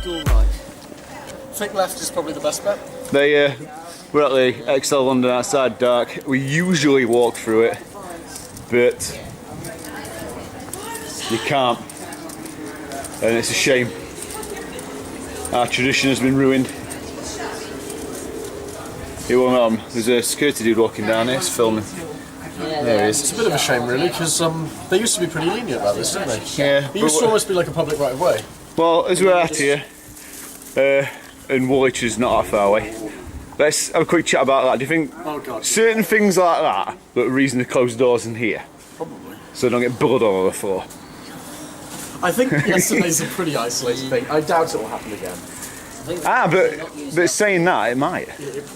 Dual right. Think left is probably the best bet. We're at the XL London outside dark. We usually walk through it, but you can't, and it's a shame. Our tradition has been ruined. There's a security dude walking down here, he's filming. There he is. It's a bit of a shame, really, because they used to be pretty lenient about this, didn't they? Yeah. It used to almost be like a public right of way. Well, as we're at here, and Woolwich is not that far away. Let's have a quick chat about that. Do you think certain things like that are reason to close doors in here? Probably. So they don't get blood all over the floor. I think yesterday's a pretty isolated thing. I doubt it will happen again. But saying that, it might.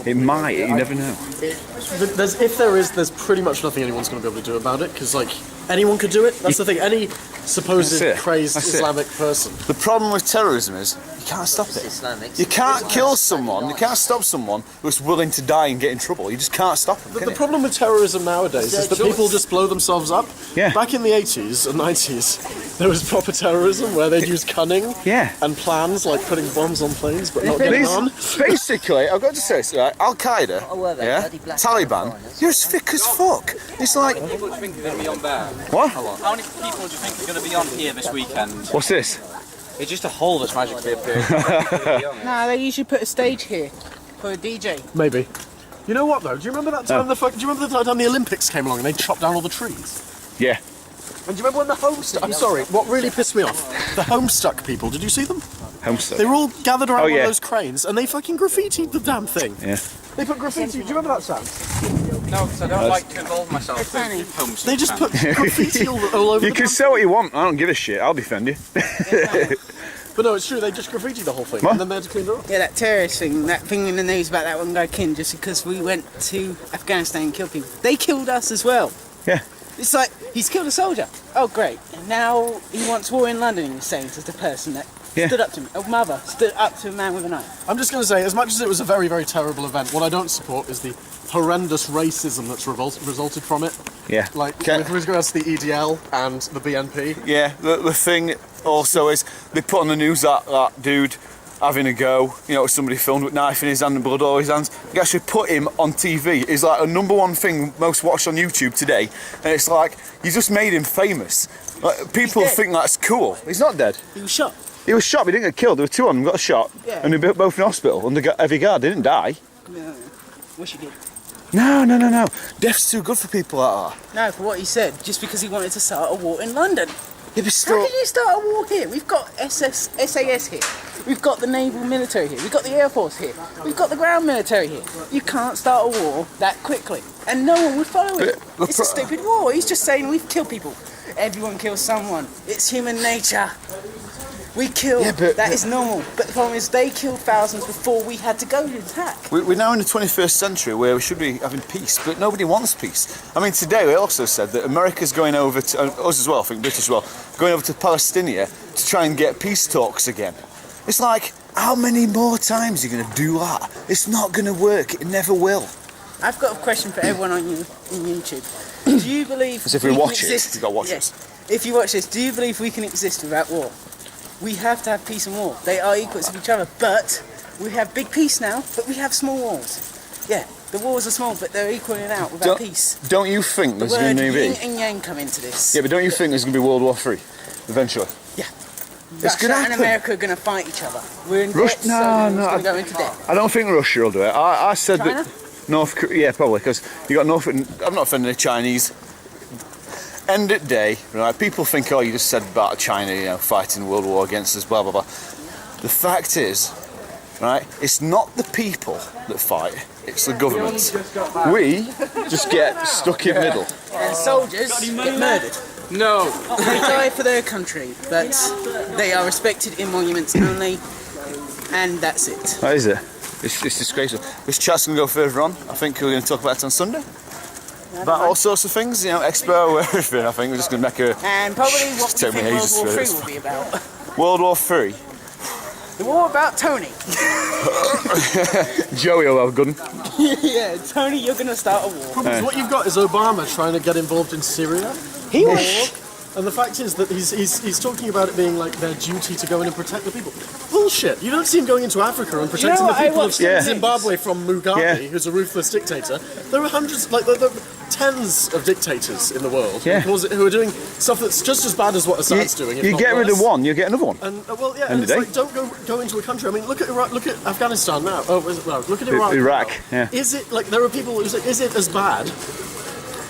It might. You never know. There's pretty much nothing anyone's going to be able to do about it, because like anyone could do it. That's the thing. Any supposed crazed Islamic person. The problem with terrorism is you can't stop it. You can't kill someone. You can't stop someone who's willing to die and get in trouble. You just can't stop them. The problem with terrorism nowadays is that people just blow themselves up. Yeah. Back in the 80s and 90s, there was proper terrorism where they'd use cunning and plans, like putting bombs on planes but not getting on. Basically, I've got to say this, right? Al Qaeda, Taliban, you're as thick as fuck. It's like. How many people do you think are going to be on there? What? How many people do you think are going to be on here this weekend? What's this? It's just a hole that's magically appeared. Nah, they usually put a stage here for a DJ. Maybe. You know what though? Do you remember that time? Do you remember the time the Olympics came along and they chopped down all the trees? Yeah. And do you remember when the Homestuck? I'm sorry. What really pissed me off? The Homestuck people. Did you see them? Homestuck. They were all gathered around one of those cranes and they fucking graffitied the damn thing. Yeah. They put graffiti. Do you remember that, Sam? No, because I don't like to involve myself with homes. They just put graffiti all over. You can say what you want. I don't give a shit. I'll defend you. But no, it's true. They just graffitied the whole thing, and then they had to clean it up. Yeah, that terrorist thing, that thing in the news about that one guy King, just because we went to Afghanistan and killed people. They killed us as well. Yeah. It's like, he's killed a soldier. Oh, great. And now he wants war in London, he's saying to the person that stood up to him. A mother stood up to a man with a knife. I'm just going to say, as much as it was a very, very terrible event, what I don't support is the horrendous racism that's resulted from it. Yeah. Like, with regards to the EDL and the BNP. Yeah, the thing also is, they put on the news that dude having a go, somebody filmed with a knife in his hand and blood all his hands. You actually put him on TV. It's like a #1 thing most watched on YouTube today, and it's like, you just made him famous. Like, people think that's cool. He's not dead. He was shot. He was shot, but he didn't get killed. There were two of them got a shot, and they were both in hospital under heavy guard. They didn't die. No, wish he did. No. Death's too good for people like that. No, for what he said, just because he wanted to start a war in London. Yeah, but still... How can you start a war here? We've got SAS here. We've got the naval military here. We've got the air force here. We've got the ground military here. You can't start a war that quickly. And no one would follow it. It's a stupid war. He's just saying we've killed people. Everyone kills someone. It's human nature. We kill. Yeah, that is normal. But the problem is they killed thousands before we had to go to attack. We're now in the 21st century where we should be having peace, but nobody wants peace. I mean, today we also said that America's going over to, us as well, I think British as well, going over to Palestine to try and get peace talks again. It's like, how many more times are you going to do that? It's not going to work. It never will. I've got a question for everyone on YouTube. Do you believe... Because if we watch it, you've got to watch it. If you watch this, do you believe we can exist without war? We have to have peace and war. They are equals of each other, but we have big peace now, but we have small wars. Yeah, the wars are small, but they're equaling out without peace. Don't you think there's going to be... yin and yang come into this. Yeah, but don't you think there's going to be World War III, eventually? Yeah. Russia and America are going to fight each other. We're in debt, so we're going to go into debt. I don't think Russia will do it. I said China? that North Korea, yeah, probably, because you got North. I'm not offending the Chinese. End of the day, right? People think, oh, you just said about China, fighting World War against us, blah blah blah. The fact is, right? It's not the people that fight; it's the governments. We just get stuck in the middle. And soldiers get murdered. No. They die for their country, but they are respected in monuments only, and that's it. That is it. It's disgraceful. This chat's going to go further on. I think we're going to talk about it on Sunday. About all sorts of things, Expo, everything. I think we're just going to make a... And probably what we think World War III will be about. World War III? The war about Tony. Joey will have a good one. Yeah, Tony, you're going to start a war. What you've got is Obama trying to get involved in Syria. He will. And the fact is that he's talking about it being like their duty to go in and protect the people. Bullshit! You don't see him going into Africa and protecting the people of Zimbabwe from Mugabe, who's a ruthless dictator. There are hundreds, like there are tens of dictators in the world who are doing stuff that's just as bad as what Assad's doing. You get rid of one, you get another one. And and it's like, don't go into a country. I mean, look at Iraq, look at Afghanistan now. Look at Iraq. Iraq. Now. Yeah. Is it like there are people who say, is it as bad?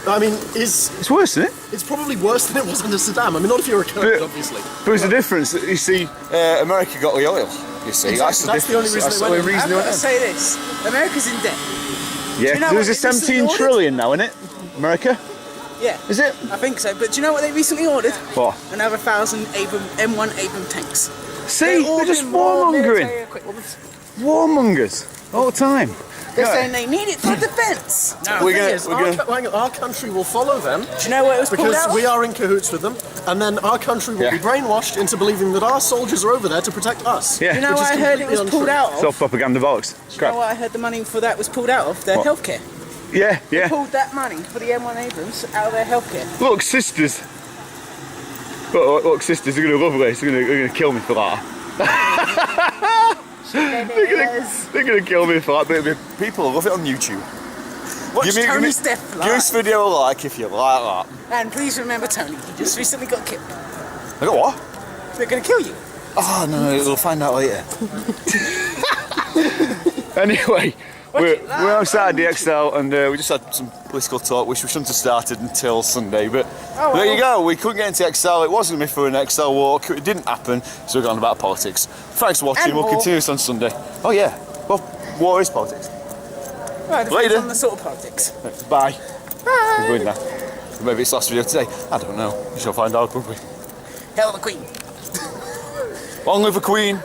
I mean, it's worse, isn't it? It's probably worse than it was under Saddam. I mean, not if you're a Kurd, obviously. But there's a difference. You see, America got the oil. You see, exactly. That's the only reason they went. I've got to say this: America's in debt. Yeah, you know there's a 17 trillion now, isn't it? America. Yeah. Is it? I think so. But do you know what they recently ordered? What? Another 1,000 M1 Abrams tanks. See, they're just warmongering. Warmongers all the time. They're saying they need it for defence. Our country will follow them. Do you know what it was pulled out? Because we are in cahoots with them, and then our country will be brainwashed into believing that our soldiers are over there to protect us. Yeah. Do you know what I heard it was pulled out of? It's all propaganda bollocks. Do you know what I heard the money for that was pulled out of? Their healthcare. Yeah, They pulled that money for the M1 Abrams out of their healthcare. Look, sisters. Look, sisters, they're going to love this. They're going to kill me for that. They're going to kill me for that. But people love it on YouTube. Watch Tony's death live. Give this video a like if you like that. And please remember Tony, he just recently got killed. I got what? They're going to kill you. Oh no, we'll find out later. Anyway, we're outside the XL and we just had some political talk which we shouldn't have started until Sunday, but there you go, we couldn't get into XL, it wasn't me for an XL walk, it didn't happen, so we're going on about politics. Thanks for watching, we'll continue this on Sunday. Oh yeah, well, war is politics. Right, later. On the sort of politics. Bye. Bye. We're going now. Maybe it's the last video today, I don't know, we shall find out, won't we? Hail the Queen. Long live the Queen.